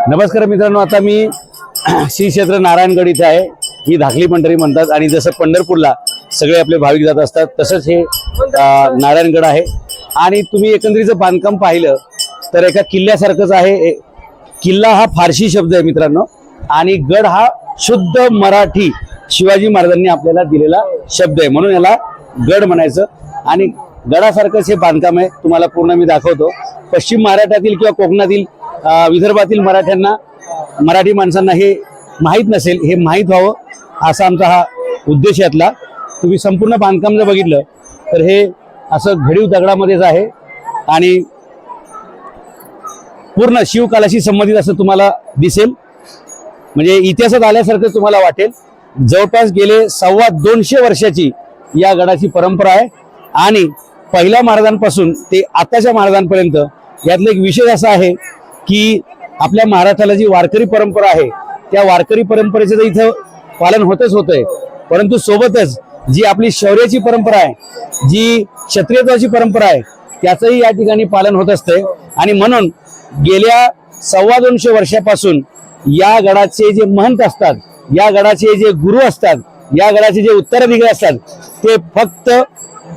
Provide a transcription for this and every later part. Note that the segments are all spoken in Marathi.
नमस्कार मित्रांनो, आता मी श्री क्षेत्र नारायणगड इथे आहे। ही धाकली पंढरी म्हणतात आणि जसं पंढरपूरला सगळे आपले भाविक जात असतात तसंच हे नारायणगड आहे। आणि तुम्ही एकंदरीचं बांधकाम पाहिलं तर एका किल्ल्यासारखंच आहे। किल्ला हा फारसी शब्द आहे मित्रांनो, आणि गड हा शुद्ध मराठी शिवाजी महाराजांनी आपल्याला दिलेला शब्द आहे, म्हणून याला गड म्हणायचं। आणि गडासारखंच हे बांधकाम आहे, तुम्हाला पूर्ण मी दाखवतो। पश्चिम महाराष्ट्रातील किंवा कोकणातील विदर्भातील मराठी माणसांना हे माहीत नसेल, हे माहीत व्हावं असा आमचा हा उद्देश यातला। तुम्ही संपूर्ण बांधकाम जर बघितलं तर हे असं घडीव दगडामध्येच आहे आणि पूर्ण शिवकालाशी संबंधित असं तुम्हाला दिसेल, म्हणजे इतिहासात आल्यासारखं तुम्हाला वाटेल। जवळपास गेले 250 वर्षाची या गडाची परंपरा आहे आणि पहिल्या महाराजांपासून ते आताच्या महाराजांपर्यंत यातला एक विषय असा आहे की आपल्या महाराष्ट्राला जी वारकरी परंपरा आहे त्या वारकरी परंपरेचं इथं पालन होतच होतंय, परंतु सोबतच जी आपली शौर्याची परंपरा आहे, जी क्षत्रियत्वाची परंपरा आहे, त्याचंही या ठिकाणी पालन होत असतंय। आणि म्हणून गेल्या 250 वर्षापासून या गडाचे जे महंत असतात, या गडाचे जे गुरु असतात, या गडाचे जे उत्तराधिकारी असतात, ते फक्त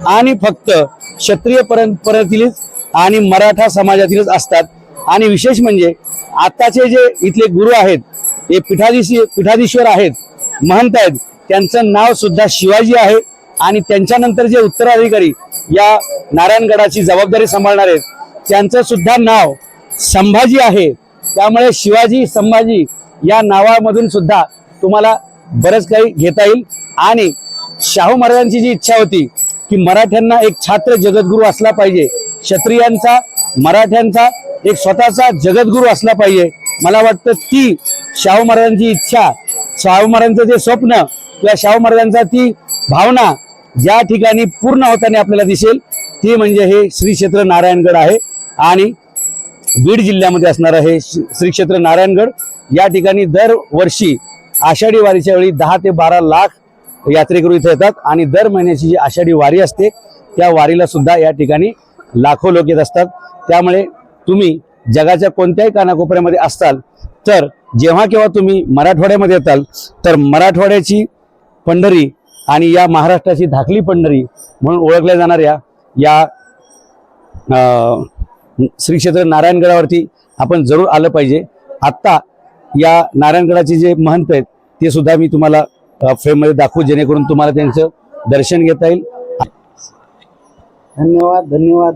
आणि फक्त क्षत्रिय परंपरेतीलच आणि मराठा समाजातीलच असतात। आणि विशेष म्हणजे आताचे जे इथले गुरु आहेत, हे पीठाधीश्वर आहेत, महंत आहेत, त्यांचं नाव सुद्धा शिवाजी आहे। आणि त्यांच्यानंतर जे उत्तराधिकारी या नारायणगडाची जबाबदारी सांभाळणार आहेत, त्यांचं सुद्धा नाव संभाजी आहे। त्यामुळे शिवाजी संभाजी या नावामधून सुद्धा तुम्हाला बरंच काही घेता येईल। आणि शाहू महाराजांची जी इच्छा होती की मराठ्यांना एक छात्र जगद्गुरू असला पाहिजे, क्षत्रियांचा मराठ्यांचा एक स्वतःचा जगद्गुरू असला पाहिजे, मला वाटतं ती शाहू महाराजांची इच्छा, शाहू महाराजांचं जे स्वप्न किंवा शाहू महाराजांचा ती भावना ज्या ठिकाणी पूर्ण होताना आपल्याला दिसेल ती म्हणजे हे श्री क्षेत्र नारायणगड आहे। आणि बीड जिल्ह्यामध्ये असणारं हे श्री क्षेत्र नारायणगड, या ठिकाणी दरवर्षी आषाढी वारीच्या वेळी 10 ते 12 लाख यात्रेकरू इथे येतात आणि दर महिन्याची जी आषाढी वारी असते त्या वारीला सुद्धा या ठिकाणी लाखो लोक येत असतात। त्यामुळे तुम्ही जगाच्या कोणत्याही कानाकोपऱ्यामध्ये असताल तर जेव्हा केव्हा तुम्ही मराठवाड्यामध्ये येताल तर मराठवाड्याची पंढरी आणि या महाराष्ट्राची धाकली पंढरी म्हणून ओळखल्या जाणाऱ्या या श्री क्षेत्र नारायणगडावरती आपण जरूर आलं पाहिजे। आत्ता या नारायणगडाचे जे महंत आहेत ते सुद्धा मी तुम्हाला फ्रेममध्ये दाखवू, जेणेकरून तुम्हाला त्यांचं दर्शन घेता येईल। धन्यवाद।